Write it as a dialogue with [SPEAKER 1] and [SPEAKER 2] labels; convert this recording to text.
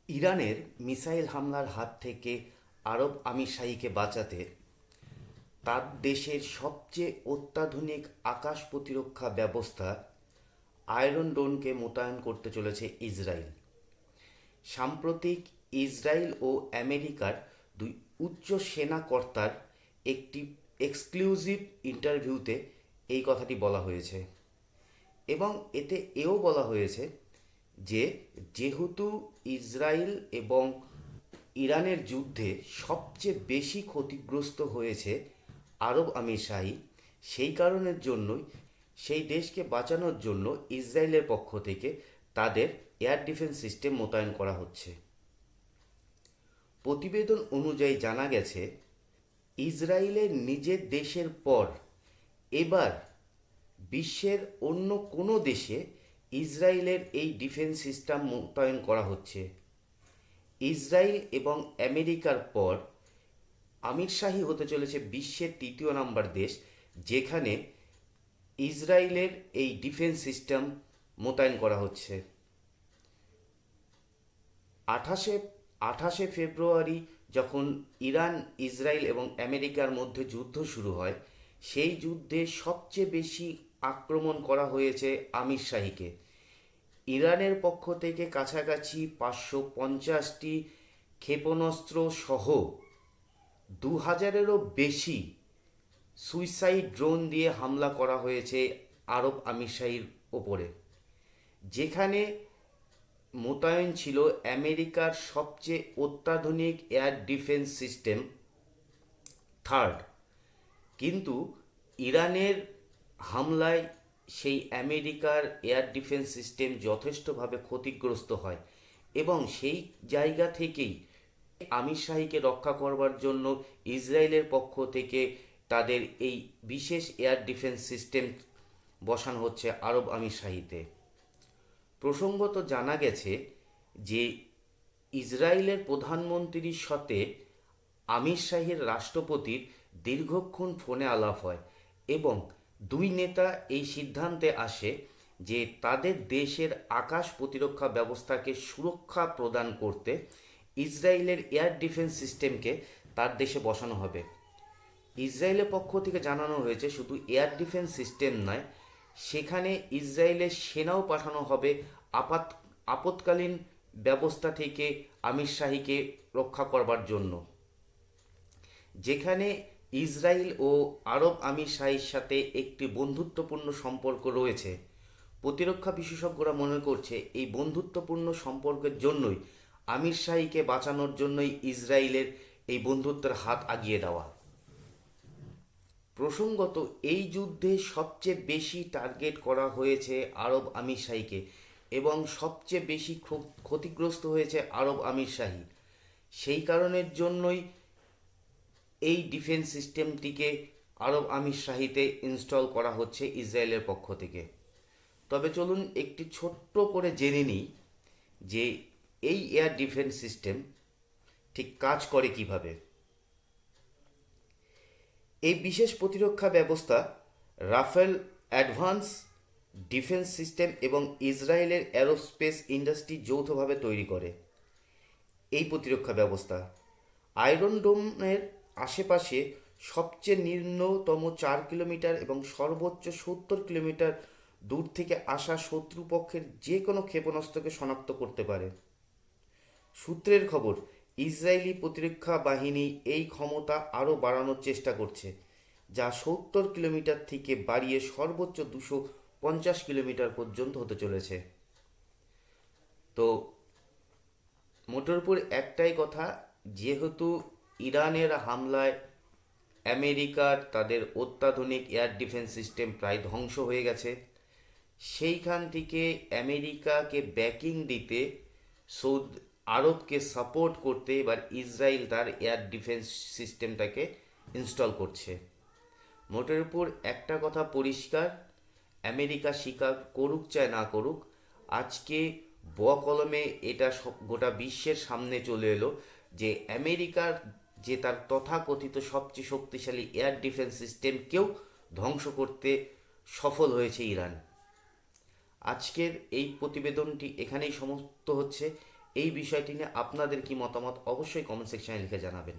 [SPEAKER 1] ইরানের মিসাইল হামলার হাত থেকে আরব আমিরশাহীকে বাঁচাতে তার দেশের সবচেয়ে অত্যাধুনিক আকাশ প্রতিরক্ষা ব্যবস্থা আয়রন ডোনকে মোতায়েন করতে চলেছে ইসরায়েল। সাম্প্রতিক ইসরায়েল ও আমেরিকার দুই উচ্চ সেনা কর্তার একটি এক্সক্লুসিভ ইন্টারভিউতে এই কথাটি বলা হয়েছে এবং এতে এও বলা হয়েছে যে যেহেতু ইসরায়েল এবং ইরানের যুদ্ধে সবচেয়ে বেশি ক্ষতিগ্রস্ত হয়েছে আরব আমিরশাহী, সেই কারণের জন্যই সেই দেশকে বাঁচানোর জন্য ইসরায়েলের পক্ষ থেকে তাদের এয়ার ডিফেন্স সিস্টেম মোতায়েন করা হচ্ছে। প্রতিবেদন অনুযায়ী জানা গেছে, ইসরায়েলের নিজের দেশের পর এবার বিশ্বের অন্য কোনো দেশে ইসরায়েলের এই ডিফেন্স সিস্টেম মোতায়েন করা হচ্ছে। ইসরায়েল এবং আমেরিকার পর আমিরশাহী হতে চলেছে বিশ্বের তৃতীয় নম্বর দেশ যেখানে ইসরায়েলের এই ডিফেন্স সিস্টেম মোতায়েন করা হচ্ছে। আঠাশে আঠাশে ফেব্রুয়ারি যখন ইরান, ইসরায়েল এবং আমেরিকার মধ্যে যুদ্ধ শুরু হয়, সেই যুদ্ধে সবচেয়ে বেশি আক্রমণ করা হয়েছে আমিরশাহীকে। ইরানের পক্ষ থেকে কাছাকাছি 550টি ক্ষেপণাস্ত্র সহ 2000-এরও বেশি সুইসাইড ড্রোন দিয়ে হামলা করা হয়েছে আরব আমিরশাহীর ওপরে, যেখানে মোতায়েন ছিল আমেরিকার সবচেয়ে অত্যাধুনিক এয়ার ডিফেন্স সিস্টেম থার্ড। কিন্তু ইরানের হামলায় সেই আমেরিকার এয়ার ডিফেন্স সিস্টেম যথেষ্টভাবে ক্ষতিগ্রস্ত হয় এবং সেই জায়গা থেকেই আমিরশাহীকে রক্ষা করবার জন্য ইসরায়েলের পক্ষ থেকে তাদের এই বিশেষ এয়ার ডিফেন্স সিস্টেম বসানো হচ্ছে আরব আমিরশাহীতে। প্রসঙ্গত জানা গেছে যে ইসরায়েলের প্রধানমন্ত্রীর সাথে আমিরশাহীর রাষ্ট্রপতির দীর্ঘক্ষণ ফোনে আলাপ হয় এবং দুই নেতা এই সিদ্ধান্তে আসে যে তাদের দেশের আকাশ প্রতিরক্ষা ব্যবস্থাকে সুরক্ষা প্রদান করতে ইসরায়েলের এয়ার ডিফেন্স সিস্টেমকে তার দেশে বসানো হবে। ইসরায়েলের পক্ষ থেকে জানানো হয়েছে শুধু এয়ার ডিফেন্স সিস্টেম নয়, সেখানে ইসরায়েলের সেনাও পাঠানো হবে আপৎকালীন ব্যবস্থা থেকে আমিরশাহীকে রক্ষা করবার জন্য। যেখানে ইসরায়েল ও আরব আমিরশাহীর সাথে একটি বন্ধুত্বপূর্ণ সম্পর্ক রয়েছে, প্রতিরক্ষা বিশেষজ্ঞরা মনে করছে এই বন্ধুত্বপূর্ণ সম্পর্কের জন্যই আমিরশাহীকে বাঁচানোর জন্যই ইসরায়েলের এই বন্ধুত্বের হাত আগিয়ে দেওয়া। প্রসঙ্গত, এই যুদ্ধে সবচেয়ে বেশি টার্গেট করা হয়েছে আরব আমিরশাহীকে এবং সবচেয়ে বেশি ক্ষতিগ্রস্ত হয়েছে আরব আমিরশাহী। সেই কারণের জন্যই এই ডিফেন্স সিস্টেমটিকে আরব আমিরশাহীতে ইনস্টল করা হচ্ছে ইসরায়েলের পক্ষ থেকে। তবে চলুন একটি ছোট্ট করে জেনে নিই যে এই এয়ার ডিফেন্স সিস্টেম ঠিক কাজ করে কিভাবে। এই বিশেষ প্রতিরক্ষা ব্যবস্থা রাফেল অ্যাডভান্স ডিফেন্স সিস্টেম এবং ইসরায়েলের অ্যারোস্পেস ইন্ডাস্ট্রি যৌথভাবে তৈরি করে। এই প্রতিরক্ষা ব্যবস্থা আয়রন ডোমের আশেপাশে সবচেয়ে নিম্নতম 4 কিলোমিটার এবং সর্বোচ্চ 70 কিলোমিটার দূর থেকে আসা শত্রুপক্ষের যে কোনো ক্ষেপণাস্ত্রকে শনাক্ত করতে পারে। সূত্রের খবর, ইসরায়েলি প্রতিরক্ষা বাহিনী এই ক্ষমতা আরও বাড়ানোর চেষ্টা করছে, যা 70 কিলোমিটার থেকে বাড়িয়ে সর্বোচ্চ 250 কিলোমিটার পর্যন্ত হতে চলেছে। তো মোটের উপর একটাই কথা, যেহেতু ইরানের হামলায় আমেরিকার তাদের অত্যাধুনিক এয়ার ডিফেন্স সিস্টেম প্রায় ধ্বংস হয়ে গেছে, সেইখান থেকে আমেরিকাকে ব্যাকিং দিতে, সৌদি আরবকে সাপোর্ট করতে এবার ইসরায়েল তার এয়ার ডিফেন্স সিস্টেমটাকে ইনস্টল করছে। মোটের উপর একটা কথা পরিষ্কার, আমেরিকা স্বীকার করুক চায় না করুক, আজকে কলমে এটা গোটা বিশ্বের সামনে চলে এলো যে আমেরিকার যে তার তথাকথিত সবচেয়ে শক্তিশালী এয়ার ডিফেন্স সিস্টেমকেও ধ্বংস করতে সফল হয়েছে ইরান। আজকের এই প্রতিবেদনটি এখানেই সমাপ্ত হচ্ছে। এই বিষয়টি নিয়ে আপনাদের কি মতামত অবশ্যই কমেন্ট সেকশনে লিখে জানাবেন।